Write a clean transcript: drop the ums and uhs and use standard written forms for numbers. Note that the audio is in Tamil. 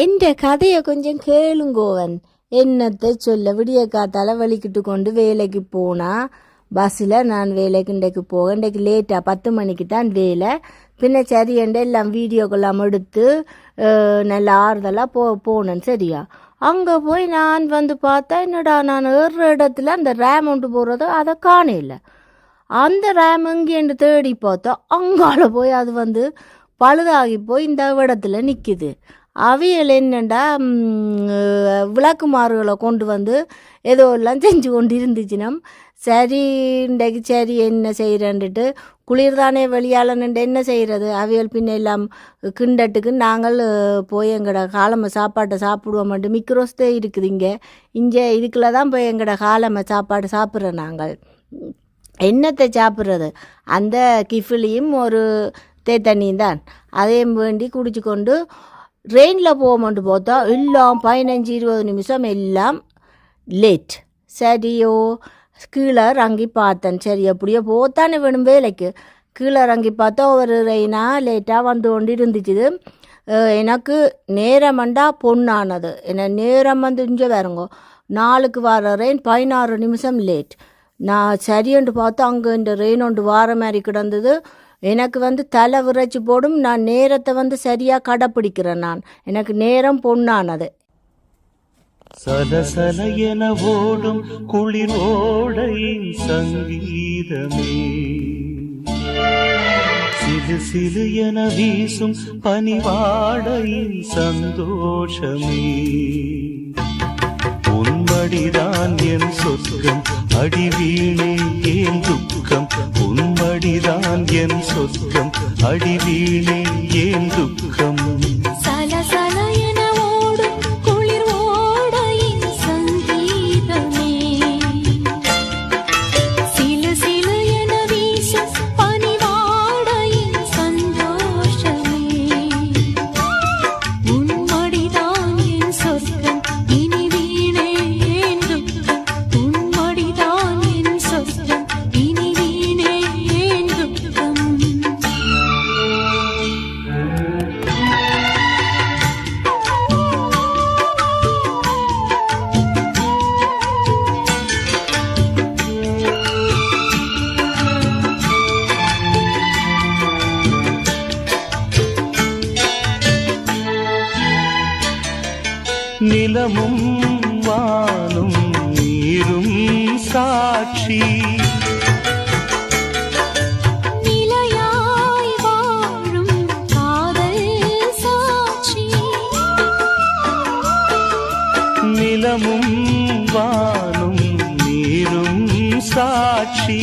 என்ற கதையை கொஞ்சம் கேளுங்கோவன். என்னத்தை சொல்ல, விடிய காத்தால வலிக்கிட்டு கொண்டு வேலைக்கு போனால் பஸ்ஸில் நான் வேலைக்கு இன்றைக்கு போக, இன்றைக்கு லேட்டாக 10 மணிக்கு தான் வேலை. பின்ன சரி என்ற எல்லாம் வீடியோக்கெல்லாம் எடுத்து நல்ல ஆறுதலாக போனேன். சரியா, அங்கே போய் நான் பார்த்தா என்னடா, நான் ஏறுற இடத்துல அந்த ரேம் ஒன்று போகிறதோ அதை காணல. அந்த ரேம் எங்கேன்னு தேடி பார்த்தா அங்கால போய் அது பழுதாகி போய் இந்த இடத்துல நிற்கிது. அவியல் என்னண்டா விளக்குமாறுகளை கொண்டு ஏதோ எல்லாம் செஞ்சு கொண்டு இருந்துச்சுன்னா சரி இன்றைக்கு சரி என்ன செய்கிறேன்ட்டு குளிர் தானே வெளியாளன்ட்டு என்ன செய்கிறது. அவியல் பின்ன எல்லாம் கிண்டட்டுக்கு நாங்கள் போய் எங்களோட காலமை சாப்பாட்டை சாப்பிடுவோம்ட்டு மிக்ரோஸ்தே இருக்குது இங்கே இதுக்குள்ள தான் போய் எங்களோட காலமை சாப்பாடு சாப்பிட்றோம். நாங்கள் என்னத்தை சாப்பிட்றது, அந்த கிஃபிலியும் ஒரு தேத்தண்ணியும் தான், அதையும் வேண்டி குடிச்சு கொண்டு ட்ரெயினில் போகும்போது பார்த்தா எல்லாம் 15-20 நிமிஷம் எல்லாம் லேட். சரியோ கீழே இறங்கி பார்த்தேன். சரி எப்படியோ போத்தானே வேணும் வேலைக்கு. கீழே இறங்கி பார்த்தா ஒரு ரெயினாக லேட்டாக வந்து கொண்டு இருந்துச்சு. எனக்கு நேரமண்டா பொண்ணானது. என்ன நேரம் இங்கே வேறுங்கோ 4க்கு வர ரெயின் 16 நிமிஷம் லேட். நான் சரியென்று பார்த்தா அங்கே இந்த ரெயின் ஒன்று வார மாதிரி கிடந்தது. எனக்கு தலை விரைச்சி போடும். நான் நேரத்தை சரியாக கடைப்பிடிக்கிறேன். எனக்கு நேரம் பொண்ணானது. சலசல என ஓடும் குளிர் ஓடையின் சங்கீதமே, சிறு சிறு என வீசும் பனிவாடையின் சந்தோஷமே, உன்மடிதான் என் சொர்க்கம் அடிவீணே ஏன் துக்கம், உன்மடிதான் என் சொர்க்கம் அடிவீணே ஏன் துக்கம். நிலமும் வானும் நீரும் சாட்சி, நிலையாய் வாழும் காதல் சாட்சி, நிலமும் வானும் நீரும் சாட்சி,